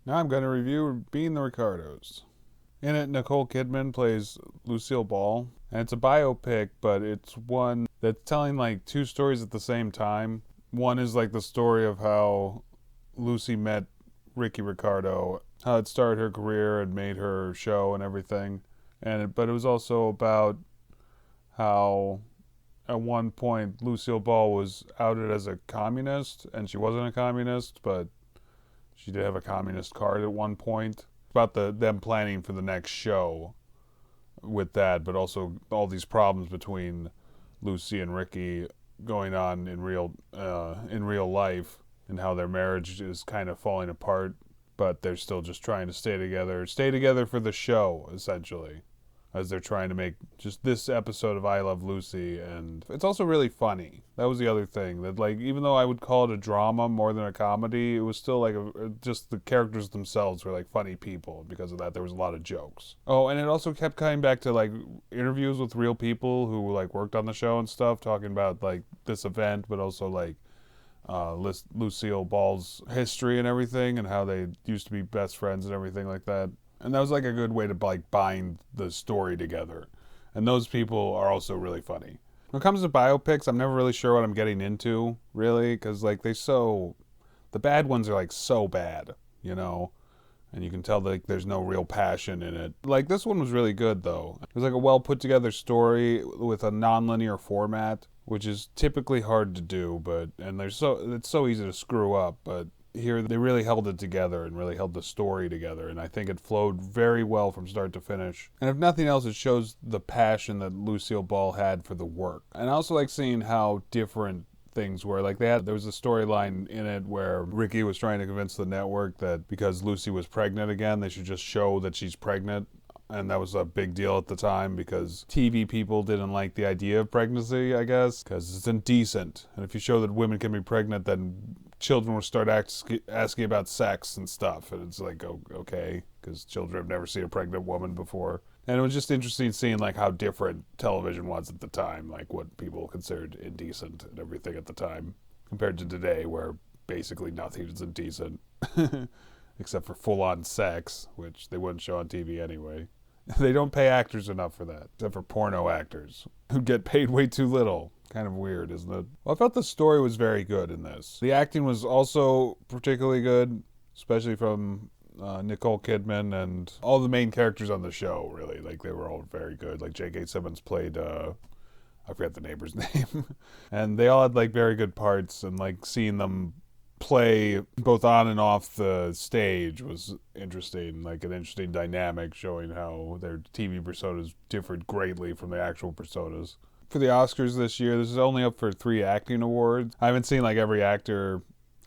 Now I'm going to review Being the Ricardos. In it, Nicole Kidman plays Lucille Ball, and it's a biopic, but it's one that's telling like two stories at the same time. One is like the story of how Lucy met Ricky Ricardo, how it started her career and made her show and everything. But it was also about how at one point Lucille Ball was outed as a communist, and she wasn't a communist, but she did have a communist card at one point. About them planning for the next show with that, but also all these problems between Lucy and Ricky going on in real life, and how their marriage is kind of falling apart, but they're still just trying to stay together for the show essentially, as they're trying to make just this episode of I Love Lucy. And it's also really funny. That was the other thing, that like even though I would call it a drama more than a comedy, it was still like just the characters themselves were like funny people. Because of that, there was a lot of jokes. Oh, and it also kept coming back to like interviews with real people who like worked on the show and stuff, talking about like this event, but also like Lucille Ball's history and everything, and how they used to be best friends and everything like that. And that was like a good way to like bind the story together. And those people are also really funny. When it comes to biopics, I'm never really sure what I'm getting into, really, because like the bad ones are like so bad, you know, and you can tell that like, there's no real passion in it. Like this one was really good though. It was like a well put together story with a non-linear format, which is typically hard to do, but and it's so easy to screw up, but here they really held it together and really held the story together, and I think it flowed very well from start to finish. And if nothing else, it shows the passion that Lucille Ball had for the work. And I also like seeing how different things were. Like there was a storyline in it where Ricky was trying to convince the network that because Lucy was pregnant again, they should just show that she's pregnant. And that was a big deal at the time because TV people didn't like the idea of pregnancy, I guess, because it's indecent. And if you show that women can be pregnant, then children will start asking about sex and stuff. And it's like, oh, okay, because children have never seen a pregnant woman before. And it was just interesting seeing like how different television was at the time, like what people considered indecent and everything at the time, compared to today, where basically nothing is indecent, except for full-on sex, which they wouldn't show on TV anyway. They don't pay actors enough for that, except for porno actors who get paid way too little. Kind of weird, isn't it? Well, I felt the story was very good in this. The acting was also particularly good, especially from Nicole Kidman and all the main characters on the show, really. Like, they were all very good. Like, J.K. Simmons played, I forget the neighbor's name. And they all had, like, very good parts, and, like, seeing them play both on and off the stage was interesting, like an interesting dynamic showing how their TV personas differed greatly from the actual personas. For the Oscars this year, this is only up for 3 acting awards. I haven't seen like every actor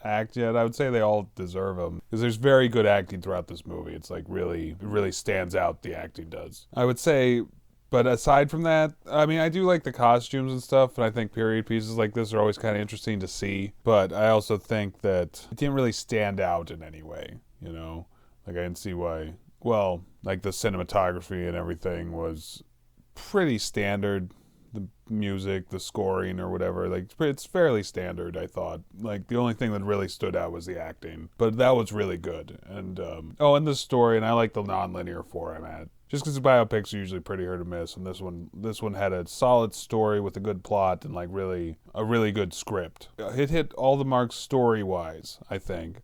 act yet. I would say they all deserve them because there's very good acting throughout this movie. It's like it really stands out, the acting does. I would say, but aside from that, I mean, I do like the costumes and stuff, and I think period pieces like this are always kind of interesting to see. But I also think that it didn't really stand out in any way, you know? Like, I didn't see why. Well, like, the cinematography and everything was pretty standard. The music, the scoring, or whatever, like, it's fairly standard, I thought. Like, the only thing that really stood out was the acting. But that was really good. And, and the story, and I like the non-linear format. Just because biopics are usually pretty hard to miss, and this one had a solid story with a good plot and like a really good script. It hit all the marks story wise, I think,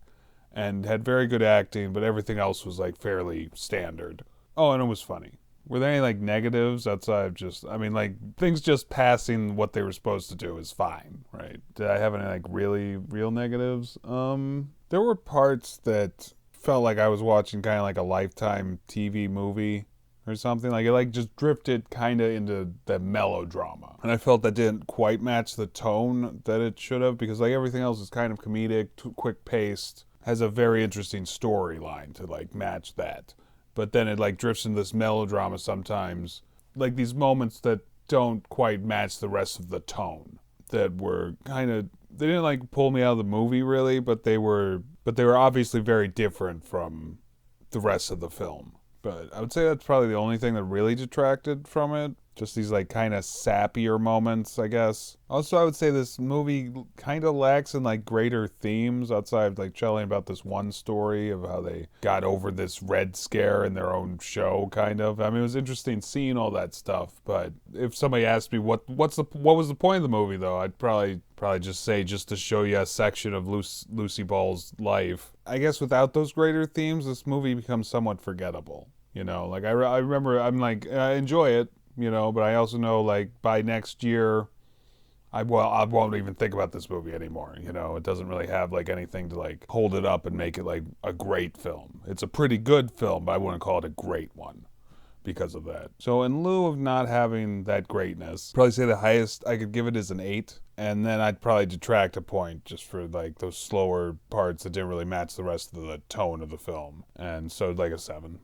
and had very good acting, but everything else was like fairly standard. Oh, and it was funny. Were there any like negatives outside of just? I mean, like things just passing what they were supposed to do is fine, right? Did I have any like really real negatives? There were parts that felt like I was watching kind of like a Lifetime TV movie or something. Like it like just drifted kind of into the melodrama, and I felt that didn't quite match the tone that it should have, because like everything else is kind of comedic, quick paced, has a very interesting storyline to like match that, but then it like drifts into this melodrama sometimes, like these moments that don't quite match the rest of the tone, that were kind of, they didn't like pull me out of the movie really, but they were obviously very different from the rest of the film. But I would say that's probably the only thing that really detracted from it. Just these like kind of sappier moments, I guess. Also, I would say this movie kind of lacks in like greater themes outside of like telling about this one story of how they got over this Red Scare in their own show, kind of. I mean, it was interesting seeing all that stuff, but if somebody asked me what was the point of the movie, though, I'd probably just say just to show you a section of Lucy Ball's life. I guess without those greater themes, this movie becomes somewhat forgettable. You know, like I remember, I'm like I enjoy it, you know, but I also know like by next year, I won't even think about this movie anymore. You know, it doesn't really have like anything to like hold it up and make it like a great film. It's a pretty good film, but I wouldn't call it a great one because of that. So in lieu of not having that greatness, probably say the highest I could give it is an 8, and then I'd probably detract a point just for like those slower parts that didn't really match the rest of the tone of the film, and so like a 7.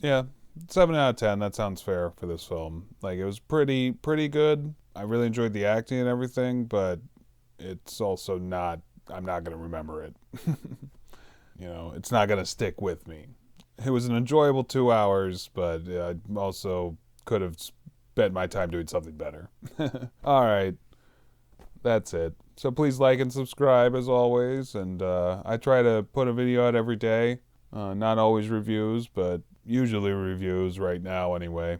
Yeah, 7 out of 10. That sounds fair for this film. Like it was pretty good. I really enjoyed the acting and everything, but it's also not. I'm not gonna remember it. You know, it's not gonna stick with me. It was an enjoyable 2 hours, but I also could have spent my time doing something better. All right, that's it. So please like and subscribe as always, and I try to put a video out every day. Not always reviews, but usually reviews right now anyway.